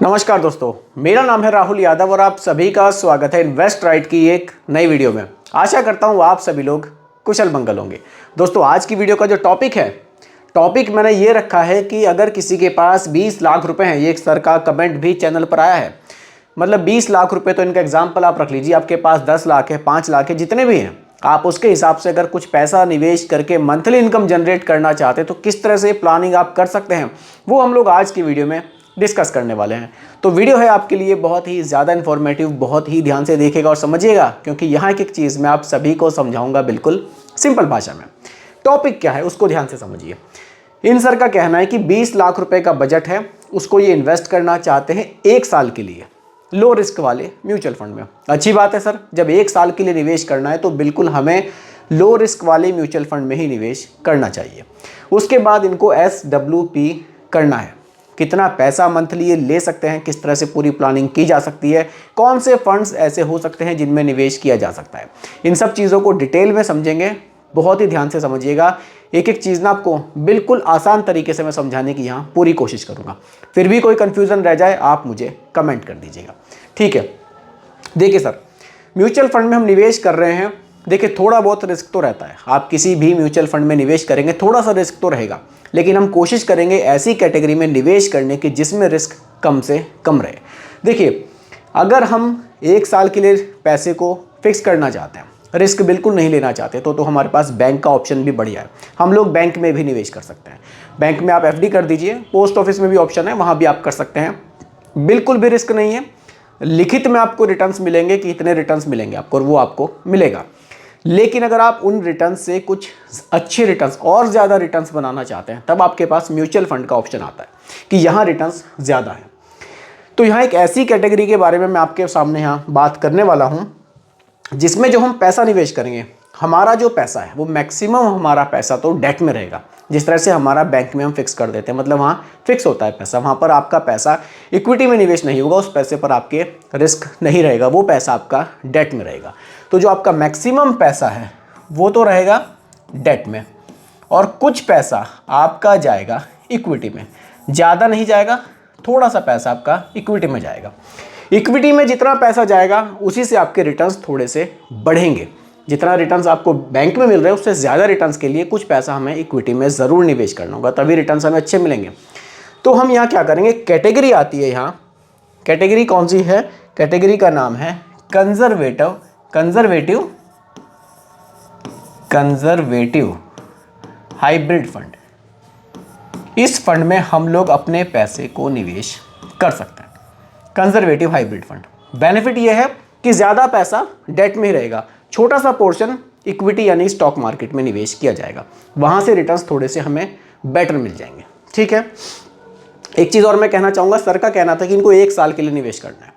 नमस्कार दोस्तों, मेरा नाम है राहुल यादव और आप सभी का स्वागत है इन्वेस्ट राइट की एक नई वीडियो में। आशा करता हूँ आप सभी लोग कुशल मंगल होंगे। दोस्तों, आज की वीडियो का जो टॉपिक मैंने ये रखा है कि अगर किसी के पास 20 लाख रुपए हैं, ये एक सर का कमेंट भी चैनल पर आया है, मतलब 20 लाख रुपए, तो इनका एग्जाम्पल आप रख लीजिए। आपके पास 10 लाख है, 5 लाख है, जितने भी हैं, आप उसके हिसाब से अगर कुछ पैसा निवेश करके मंथली इनकम जनरेट करना चाहते हैं तो किस तरह से प्लानिंग आप कर सकते हैं, वो हम लोग आज की वीडियो में डिस्कस करने वाले हैं। तो वीडियो है आपके लिए बहुत ही ज़्यादा इन्फॉर्मेटिव, बहुत ही ध्यान से देखिएगा और समझिएगा, क्योंकि यहाँ एक चीज़ मैं आप सभी को समझाऊंगा बिल्कुल सिंपल भाषा में। टॉपिक क्या है उसको ध्यान से समझिए। इन सर का कहना है कि 20 लाख रुपए का बजट है, उसको ये इन्वेस्ट करना चाहते हैं 1 साल के लिए लो रिस्क वाले म्यूचुअल फंड में। अच्छी बात है सर, जब 1 साल के लिए निवेश करना है तो बिल्कुल हमें लो रिस्क वाले म्यूचुअल फंड में ही निवेश करना चाहिए। उसके बाद इनको SWP करना है, कितना पैसा मंथली ये ले सकते हैं, किस तरह से पूरी प्लानिंग की जा सकती है, कौन से फंड्स ऐसे हो सकते हैं जिनमें निवेश किया जा सकता है। इन सब चीज़ों को डिटेल में समझेंगे, बहुत ही ध्यान से समझिएगा। एक एक चीज़ ना आपको बिल्कुल आसान तरीके से मैं समझाने की यहाँ पूरी कोशिश करूँगा। फिर भी कोई कन्फ्यूज़न रह जाए आप मुझे कमेंट कर दीजिएगा, ठीक है। देखिए सर, म्यूचुअल फंड में हम निवेश कर रहे हैं, देखिए थोड़ा बहुत रिस्क तो रहता है। आप किसी भी म्यूचुअल फंड में निवेश करेंगे थोड़ा सा रिस्क तो रहेगा, लेकिन हम कोशिश करेंगे ऐसी कैटेगरी में निवेश करने की जिसमें रिस्क कम से कम रहे। देखिए, अगर हम 1 साल के लिए पैसे को फिक्स करना चाहते हैं, रिस्क बिल्कुल नहीं लेना चाहते, तो हमारे पास बैंक का ऑप्शन भी बढ़िया है। हम लोग बैंक में भी निवेश कर सकते हैं। बैंक में आप FD कर दीजिए, पोस्ट ऑफिस में भी ऑप्शन है, वहाँ भी आप कर सकते हैं। बिल्कुल भी रिस्क नहीं है, लिखित में आपको रिटर्न्स मिलेंगे कि इतने रिटर्न्स मिलेंगे आपको, और वो आपको मिलेगा। लेकिन अगर आप उन रिटर्न्स से कुछ अच्छे रिटर्न्स और ज़्यादा रिटर्न्स बनाना चाहते हैं, तब आपके पास म्यूचुअल फंड का ऑप्शन आता है कि यहाँ रिटर्न्स ज़्यादा है। तो यहाँ एक ऐसी कैटेगरी के बारे में मैं आपके सामने यहाँ बात करने वाला हूँ जिसमें जो हम पैसा निवेश करेंगे, हमारा जो पैसा है वो मैक्सिमम हमारा पैसा तो डेट में रहेगा। जिस तरह से हमारा बैंक में हम फिक्स कर देते हैं, मतलब वहाँ फिक्स होता है पैसा, वहाँ पर आपका पैसा इक्विटी में निवेश नहीं होगा, उस पैसे पर आपके रिस्क नहीं रहेगा, वो पैसा आपका डेट में रहेगा। तो जो आपका मैक्सिमम पैसा है वो तो रहेगा डेट में, और कुछ पैसा आपका जाएगा इक्विटी में। ज़्यादा नहीं जाएगा, थोड़ा सा पैसा आपका इक्विटी में जाएगा। इक्विटी में जितना पैसा जाएगा उसी से आपके रिटर्न्स थोड़े से बढ़ेंगे। जितना रिटर्न्स आपको बैंक में मिल रहे हैं उससे ज़्यादा रिटर्न्स के लिए कुछ पैसा हमें इक्विटी में ज़रूर निवेश करना होगा, तभी रिटर्न्स हमें अच्छे मिलेंगे। तो हम यहाँ क्या करेंगे, कैटेगरी आती है यहाँ। कैटेगरी कौन सी है? कैटेगरी का नाम है कंजर्वेटिव हाइब्रिड फंड। इस फंड में हम लोग अपने पैसे को निवेश कर सकते हैं। कंजर्वेटिव हाइब्रिड फंड, बेनिफिट ये है कि ज़्यादा पैसा डेट में ही रहेगा, छोटा सा पोर्शन इक्विटी यानी स्टॉक मार्केट में निवेश किया जाएगा, वहाँ से रिटर्न्स थोड़े से हमें बेटर मिल जाएंगे, ठीक है। एक चीज़ और मैं कहना चाहूँगा, सर का कहना था कि इनको 1 साल के लिए निवेश करना है।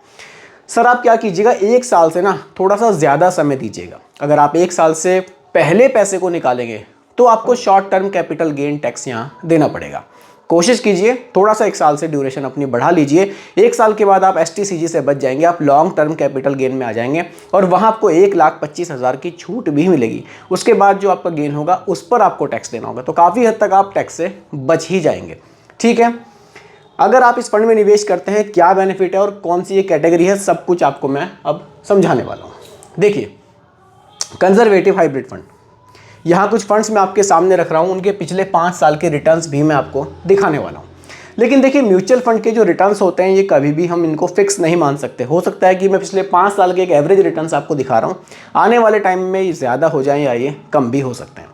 सर आप क्या कीजिएगा, 1 साल से ना थोड़ा सा ज़्यादा समय दीजिएगा। अगर आप 1 साल से पहले पैसे को निकालेंगे तो आपको short term capital gain tax यहाँ देना पड़ेगा। कोशिश कीजिए थोड़ा सा 1 साल से ड्यूरेशन अपनी बढ़ा लीजिए। 1 साल के बाद आप STCG से बच जाएंगे, आप लॉन्ग टर्म कैपिटल गेन में आ जाएंगे और वहाँ आपको 1,25,000 की छूट भी मिलेगी। उसके बाद जो आपका गेन होगा उस पर आपको टैक्स देना होगा, तो काफ़ी हद तक आप टैक्स से बच ही जाएंगे, ठीक है। अगर आप इस फंड में निवेश करते हैं, क्या बेनिफिट है और कौन सी ये कैटेगरी है, सब कुछ आपको मैं अब समझाने वाला हूँ। देखिए, कंजर्वेटिव हाइब्रिड फंड, यहाँ कुछ फंड्स मैं आपके सामने रख रहा हूँ, उनके पिछले 5 साल के रिटर्न्स भी मैं आपको दिखाने वाला हूँ। लेकिन देखिए, म्यूचुअल फंड के जो रिटर्न्स होते हैं ये कभी भी हम इनको फिक्स नहीं मान सकते। हो सकता है कि मैं पिछले 5 साल के एक एवरेज रिटर्न्स आपको दिखा रहा हूँ, आने वाले टाइम में ये ज़्यादा हो जाएँ या ये कम भी हो सकते हैं।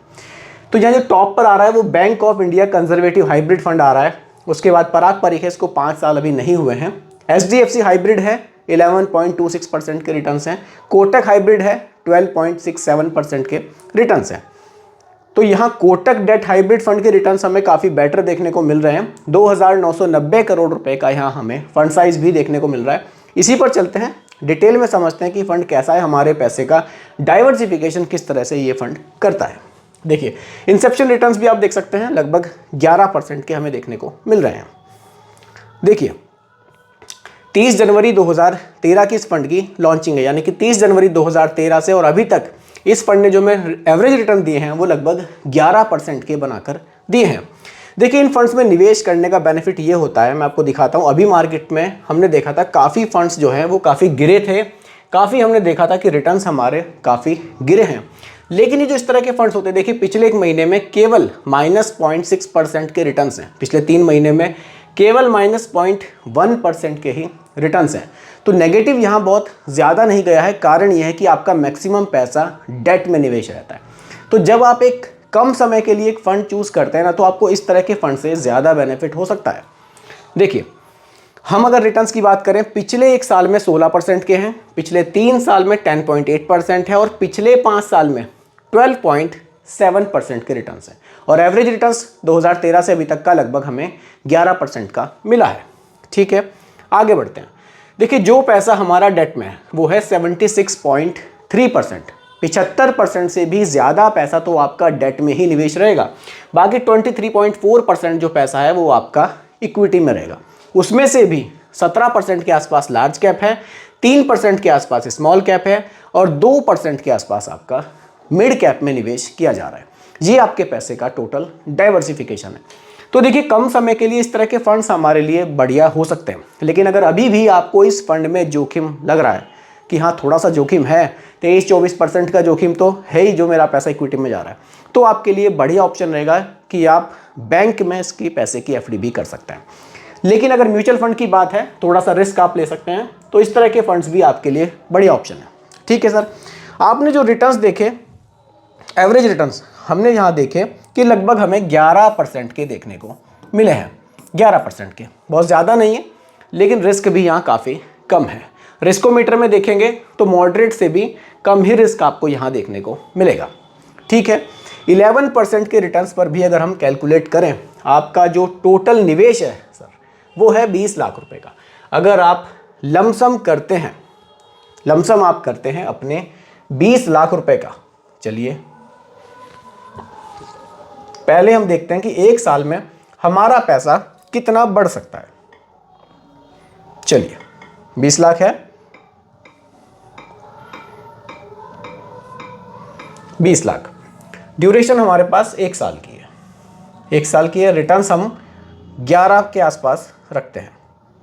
तो यहाँ जो टॉप पर आ रहा है वो Bank of India conservative hybrid fund आ रहा है। उसके बाद पराग पारिख है, इसको 5 साल अभी नहीं हुए हैं। HDFC हाइब्रिड है, 11.26% के रिटर्न्स हैं। कोटक हाइब्रिड है, 12.67% के रिटर्न्स हैं। तो यहाँ कोटक डेट हाइब्रिड फंड के रिटर्न्स हमें काफ़ी बेटर देखने को मिल रहे हैं। 2,990 करोड़ रुपए का यहाँ हमें फंड साइज भी देखने को मिल रहा है। इसी पर चलते हैं, डिटेल में समझते हैं कि फंड कैसा है, हमारे पैसे का डाइवर्सिफिकेशन किस तरह से ये फंड करता है। देखिए, इंसेप्शन रिटर्न्स भी आप देख सकते हैं, लगभग 11% के हमें देखने को मिल रहे हैं। देखिए, 30 जनवरी 2013 की इस फंड की लॉन्चिंग है, यानी कि 30 जनवरी 2013 से और अभी तक इस फंड ने जो मैं एवरेज रिटर्न दिए हैं वो लगभग 11% के बनाकर दिए हैं। देखिए इन फंड्स में निवेश करने का बेनिफिट ये होता है, मैं आपको दिखाता हूँ। अभी मार्केट में हमने देखा था काफ़ी फंड्स जो हैं वो काफ़ी गिरे थे, काफ़ी हमने देखा था कि रिटर्न्स हमारे काफ़ी गिरे हैं। लेकिन ये जो इस तरह के फंड्स होते हैं, देखिए पिछले एक महीने में केवल -0.6% के रिटर्न्स हैं, पिछले 3 महीने में केवल -0.1% के ही रिटर्न्स हैं। तो नेगेटिव यहाँ बहुत ज़्यादा नहीं गया है। कारण यह है कि आपका मैक्सिमम पैसा डेट में निवेश रहता है। तो जब आप एक कम समय के लिए एक फ़ंड चूज़ करते हैं ना, तो आपको इस तरह के फंड से ज़्यादा बेनिफिट हो सकता है। देखिए हम अगर रिटर्न्स की बात करें, पिछले 1 साल में 16% के हैं, पिछले 3 साल में 10.8% है और पिछले 5 साल में 12.7% के रिटर्न्स हैं। और एवरेज रिटर्न्स 2013 से अभी तक का लगभग हमें 11% का मिला है। ठीक है, आगे बढ़ते हैं। देखिए जो पैसा हमारा डेट में है वो है 76.3%। 75% से भी ज़्यादा पैसा तो आपका डेट में ही निवेश रहेगा। बाकी 23.4% जो पैसा है वो आपका इक्विटी में रहेगा। उसमें से भी 17% के आसपास लार्ज कैप है, 3% के आसपास स्मॉल कैप है और 2% के आसपास आपका मिड कैप में निवेश किया जा रहा है। ये आपके पैसे का टोटल डाइवर्सिफिकेशन है। तो देखिए कम समय के लिए इस तरह के फंड्स हमारे लिए बढ़िया हो सकते हैं। लेकिन अगर अभी भी आपको इस फंड में जोखिम लग रहा है कि हाँ थोड़ा सा जोखिम है, 23-24% का जोखिम तो है ही जो मेरा पैसा इक्विटी में जा रहा है, तो आपके लिए बढ़िया ऑप्शन रहेगा कि आप बैंक में इसकी पैसे की एफडी भी कर सकते हैं। लेकिन अगर म्यूचुअल फंड की बात है, थोड़ा सा रिस्क आप ले सकते हैं, तो इस तरह के फंड्स भी आपके लिए बढ़िया ऑप्शन है। ठीक है सर, आपने जो रिटर्न्स देखे, एवरेज रिटर्न्स हमने यहाँ देखे कि लगभग हमें 11% के देखने को मिले हैं। 11% के बहुत ज़्यादा नहीं है, लेकिन रिस्क भी यहाँ काफ़ी कम है। रिस्कोमीटर में देखेंगे तो मॉडरेट से भी कम ही रिस्क आपको यहाँ देखने को मिलेगा। ठीक है, 11% के रिटर्न्स पर भी अगर हम कैलकुलेट करें, आपका जो टोटल निवेश है सर वो है 20 लाख रुपए का। अगर आप लमसम करते हैं, लमसम आप करते हैं अपने 20 लाख रुपए का, चलिए पहले हम देखते हैं कि 1 साल में हमारा पैसा कितना बढ़ सकता है। चलिए 20 लाख है, 20 लाख, ड्यूरेशन हमारे पास 1 साल की है, 1 साल की है। रिटर्न्स हम 11 के आसपास रखते हैं।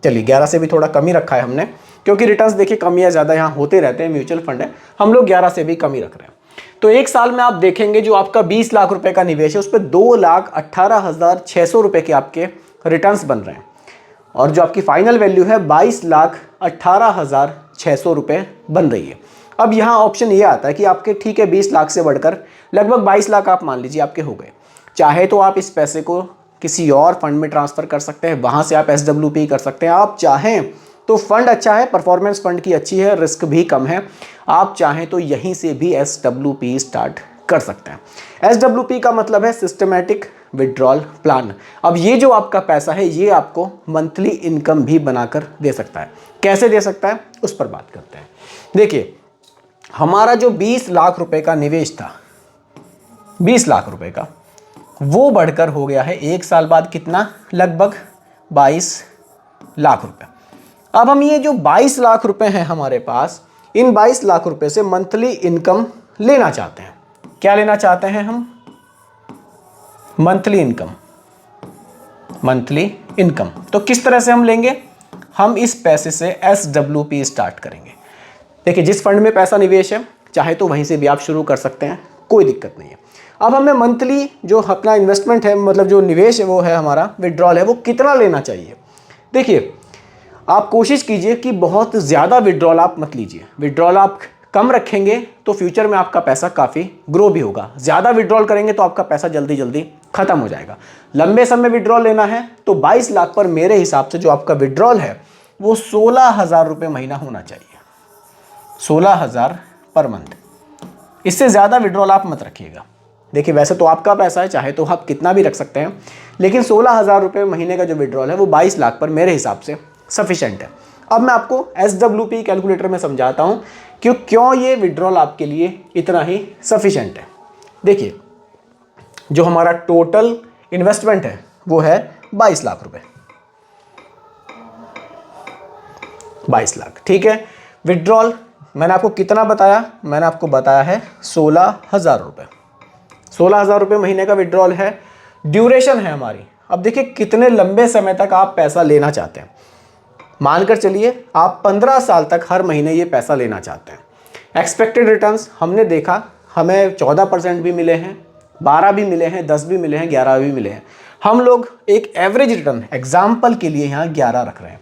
चलिए 11 से भी थोड़ा कम ही रखा है हमने, क्योंकि रिटर्न्स देखिए कम या ज़्यादा यहाँ होते रहते हैं, म्यूचुअल फंड है, हम लोग 11 से भी कम ही रख रहे हैं। तो 1 साल में आप देखेंगे जो आपका 20 लाख रुपए का निवेश है उस पर 2,18,600 रुपए के आपके रिटर्न्स बन रहे हैं। और जो आपकी फाइनल वैल्यू है 22,18,600 रुपए बन रही है। अब यहाँ ऑप्शन ये आता है कि आपके ठीक है 20 लाख से बढ़कर लगभग 22 लाख आप मान लीजिए आपके हो गए। चाहे तो आप इस पैसे को किसी और फंड में ट्रांसफ़र कर सकते हैं, वहाँ से आप SWP कर सकते हैं। आप चाहें तो फंड अच्छा है, परफॉर्मेंस फंड की अच्छी है, रिस्क भी कम है, आप चाहें तो यहीं से भी SWP स्टार्ट कर सकते हैं। SWP का मतलब है सिस्टमैटिक विड्रॉल प्लान। अब ये जो आपका पैसा है ये आपको मंथली इनकम भी बनाकर दे सकता है। कैसे दे सकता है उस पर बात करते हैं। देखिए हमारा जो 20 लाख रुपए का निवेश था, 20 लाख रुपए का, वो बढ़कर हो गया है 1 साल बाद कितना, लगभग 22 लाख रुपए। अब हम ये जो 22 लाख रुपए हैं हमारे पास, इन 22 लाख रुपए से मंथली इनकम लेना चाहते हैं। क्या लेना चाहते हैं हम? Monthly income. मंथली इनकम तो किस तरह से हम लेंगे? हम इस पैसे से SWP स्टार्ट करेंगे। देखिए जिस फंड में पैसा निवेश है चाहे तो वहीं से भी आप शुरू कर सकते हैं, कोई दिक्कत नहीं है। अब हमें मंथली जो अपना इन्वेस्टमेंट है, मतलब जो निवेश है वो है हमारा, विड्रॉल है, वो कितना लेना चाहिए? देखिए आप कोशिश कीजिए कि बहुत ज़्यादा विड्रॉल आप मत लीजिए। विड्रॉल आप कम रखेंगे तो फ्यूचर में आपका पैसा काफ़ी ग्रो भी होगा। ज़्यादा विड्रॉल करेंगे तो आपका पैसा जल्दी जल्दी ख़त्म हो जाएगा। लंबे समय विड्रॉल लेना है तो 22 लाख पर मेरे हिसाब से जो आपका विड्रॉल है वो 16,000 रुपये महीना होना चाहिए, 16,000 पर मंथ। इससे ज़्यादा विड्रॉल आप मत रखिएगा। देखिए वैसे तो आपका पैसा है, चाहे तो आप कितना भी रख सकते हैं, लेकिन 16,000 रुपये महीने का जो विड्रॉल है वो 22 लाख पर मेरे हिसाब से सफिशेंट है। अब मैं आपको SWP कैलकुलेटर में समझाता हूँ कि क्यों ये विड्रॉल आपके लिए इतना ही सफिशेंट है। देखिए जो हमारा टोटल इन्वेस्टमेंट है वो है 22 लाख रुपए, 22 लाख, ठीक है। विड्रॉल मैंने आपको कितना बताया? मैंने आपको बताया है 16,000 रुपये। 16,000 रुपये महीने का विड्रॉल है। ड्यूरेशन है हमारी, अब देखिए कितने लंबे समय तक आप पैसा लेना चाहते हैं। मानकर चलिए आप 15 साल तक हर महीने ये पैसा लेना चाहते हैं। एक्सपेक्टेड रिटर्न्स हमने देखा, हमें 14% भी मिले हैं, 12 भी मिले हैं, 10 भी मिले हैं, 11 भी मिले हैं। हम लोग एक एवरेज रिटर्न एग्जाम्पल के लिए यहाँ 11 रख रहे हैं।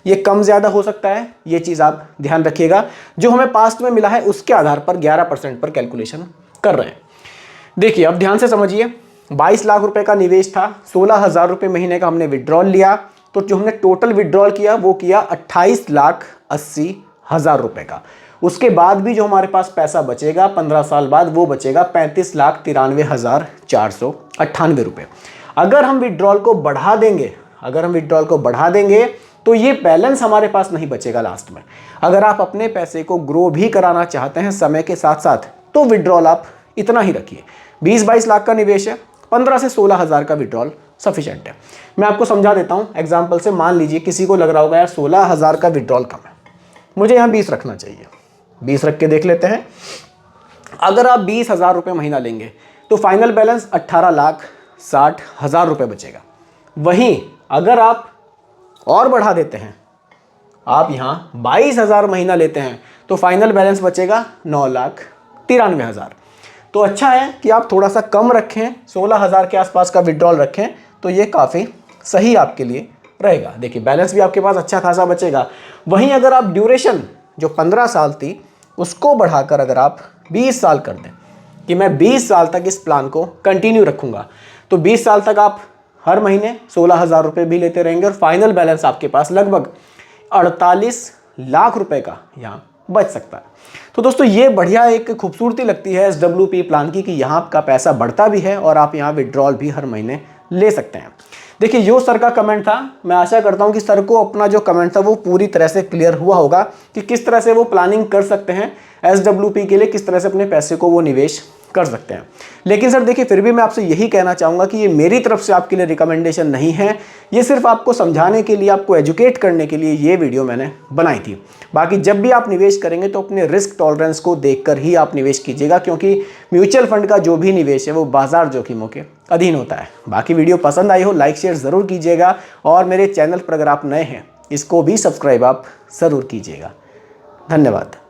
ये कम ज़्यादा हो सकता है, ये चीज़ आप ध्यान रखिएगा। जो हमें पास्ट में मिला है उसके आधार पर 11% पर कैलकुलेशन कर रहे हैं। देखिए अब ध्यान से समझिए, 22 लाख रुपए का निवेश था, 16,000 रुपये महीने का हमने विड्रॉल लिया, तो जो हमने टोटल विड्रॉल किया वो किया 28,80,000 रुपये का। उसके बाद भी जो हमारे पास पैसा बचेगा 15 साल बाद वो बचेगा 35,93,498 रुपये। अगर हम विड्रॉल को बढ़ा देंगे तो ये बैलेंस हमारे पास नहीं बचेगा लास्ट में। अगर आप अपने पैसे को ग्रो भी कराना चाहते हैं समय के साथ साथ, तो विड्रॉल आप इतना ही रखिए। 20-22 लाख का निवेश है, 15 से 16,000 का विड्रॉल सफिशिएंट है। मैं आपको समझा देता हूं एग्जांपल से। मान लीजिए किसी को लग रहा होगा यार 16,000 का विड्रॉल कम है, मुझे यहाँ 20 रखना चाहिए। 20 रख के देख लेते हैं। अगर आप 20,000 रुपये महीना लेंगे तो फाइनल बैलेंस 18,60,000 रुपये बचेगा। वहीं अगर आप और बढ़ा देते हैं, आप यहाँ 22,000 महीना लेते हैं तो फाइनल बैलेंस बचेगा 9,93,000। तो अच्छा है कि आप थोड़ा सा कम रखें, 16,000 के आसपास का विड्रॉल रखें, तो ये काफ़ी सही आपके लिए रहेगा। देखिए बैलेंस भी आपके पास अच्छा खासा बचेगा। वहीं अगर आप ड्यूरेशन जो 15 साल थी उसको बढ़ाकर अगर आप 20 साल कर दें कि मैं 20 साल तक इस प्लान को कंटिन्यू रखूँगा, तो 20 साल तक आप हर महीने 16,000 रुपये भी लेते रहेंगे और फाइनल बैलेंस आपके पास लगभग 48 लाख रुपए का यहाँ बच सकता है। तो दोस्तों ये बढ़िया एक खूबसूरती लगती है SWP प्लान की कि यहाँ आपका पैसा बढ़ता भी है और आप यहाँ विड्रॉल भी हर महीने ले सकते हैं। देखिए यो सर का कमेंट था, मैं आशा करता हूँ कि सर को अपना जो कमेंट था वो पूरी तरह से क्लियर हुआ होगा कि किस तरह से वो प्लानिंग कर सकते हैं SWP के लिए, किस तरह से अपने पैसे को वो निवेश कर सकते हैं। लेकिन सर देखिए फिर भी मैं आपसे यही कहना चाहूँगा कि ये मेरी तरफ से आपके लिए रिकमेंडेशन नहीं है, ये सिर्फ आपको समझाने के लिए, आपको एजुकेट करने के लिए ये वीडियो मैंने बनाई थी। बाकी जब भी आप निवेश करेंगे तो अपने रिस्क टॉलरेंस को देखकर ही आप निवेश कीजिएगा, क्योंकि म्यूचुअल फंड का जो भी निवेश है वो बाजार जोखिमों के अधीन होता है। बाकी वीडियो पसंद आई हो लाइक शेयर ज़रूर कीजिएगा और मेरे चैनल पर अगर आप नए हैं इसको भी सब्सक्राइब आप ज़रूर कीजिएगा। धन्यवाद।